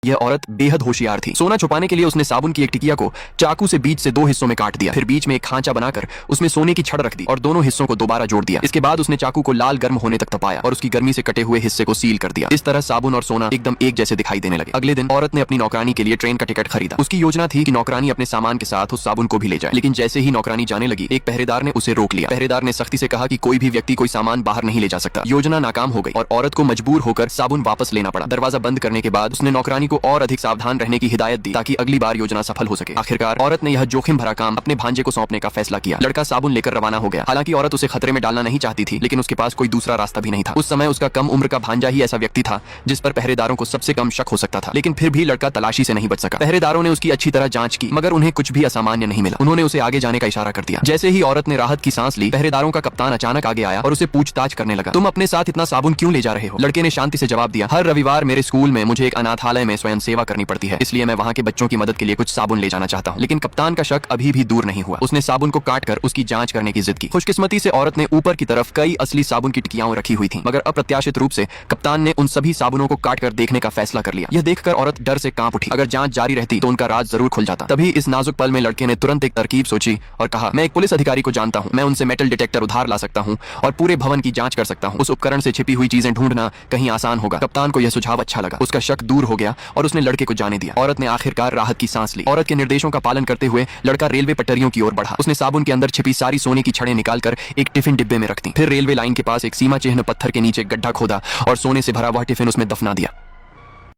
यह औरत बेहद होशियार थी। सोना छुपाने के लिए उसने साबुन की एक टिकिया को चाकू से बीच से 2 हिस्सों में काट दिया, फिर बीच में एक खांचा बनाकर उसमें सोने की छड़ रख दी और दोनों हिस्सों को दोबारा जोड़ दिया। इसके बाद उसने चाकू को लाल गर्म होने तक तपाया और उसकी गर्मी से कटे हुए हिस्से को सील कर दिया। इस तरह साबुन और सोना एकदम एक जैसे दिखाई देने लगे। अगले दिन औरत ने अपनी नौकरानी के लिए ट्रेन का टिकट खरीदा। उसकी योजना थी कि नौकरानी अपने सामान के साथ उस साबुन को भी ले जाए, लेकिन जैसे ही नौकरानी जाने लगी एक पहरेदार ने उसे रोक लिया। पहरेदार ने सख्ती से कहा कि कोई भी व्यक्ति कोई सामान बाहर नहीं ले जा सकता। योजना नाकाम हो गई और औरत को मजबूर होकर साबुन वापस लेना पड़ा। दरवाजा बंद करने के बाद उसने नौकरानी को और अधिक सावधान रहने की हिदायत दी ताकि अगली बार योजना सफल हो सके। आखिरकार औरत ने यह जोखिम भरा काम अपने भांजे को सौंपने का फैसला किया। लड़का साबुन लेकर रवाना हो गया। हालांकि औरत उसे खतरे में डालना नहीं चाहती थी, लेकिन उसके पास कोई दूसरा रास्ता भी नहीं था। उस समय उसका कम उम्र का भांजा ही ऐसा व्यक्ति था जिस पर पहरेदारों को सबसे कम शक हो सकता था, लेकिन फिर भी लड़का तलाशी से नहीं बच सका। पहरेदारों ने उसकी अच्छी तरह जांच की, मगर उन्हें कुछ भी असामान्य नहीं मिला। उन्होंने उसे आगे जाने का इशारा कर दिया। जैसे ही औरत ने राहत की सांस ली, पहरेदारों का कप्तान अचानक आगे आया और उसे पूछताछ करने लगा। तुम अपने साथ इतना साबुन क्यों ले जा रहे हो? लड़के ने शांति से जवाब दिया, हर रविवार मेरे स्कूल में मुझे एक अनाथालय में स्वयं सेवा करनी पड़ती है, इसलिए मैं वहाँ के बच्चों की मदद के लिए कुछ साबुन ले जाना चाहता हूँ। लेकिन कप्तान का शक अभी भी दूर नहीं हुआ। उसने साबुन को काट कर उसकी जांच करने की जिद की। खुशकिस्मती से औरत ने ऊपर की तरफ कई असली साबुन की टिकियां रखी हुई थी, मगर अप्रत्याशित रूप से कप्तान ने उन सभी साबुनों को काट कर देखने का फैसला कर लिया। यह देखकर औरत डर से कांप उठी। अगर जांच जारी रहती तो उनका राज जरूर खुल जाता। तभी इस नाजुक पल में लड़के ने तुरंत एक तरकीब सोची और कहा, मैं एक पुलिस अधिकारी को जानता हूँ, मैं उनसे मेटल डिटेक्टर उधार ला सकता हूँ और पूरे भवन की जांच कर सकता हूँ। उस उपकरण से छिपी हुई चीजें ढूंढना कहीं आसान होगा। कप्तान को यह सुझाव अच्छा लगा। उसका शक दूर हो गया और उसने लड़के को जाने दिया। औरत ने आखिरकार राहत की सांस ली। औरत के निर्देशों का पालन करते हुए लड़का रेलवे पटरियों की ओर बढ़ा। उसने साबुन के अंदर छिपी सारी सोने की छड़ें निकालकर एक टिफिन डिब्बे में रख दी। फिर रेलवे लाइन के पास एक सीमा चिन्ह पत्थर के नीचे गड्ढा खोदा और सोने से भरा वह टिफिन उसमें दफना दिया।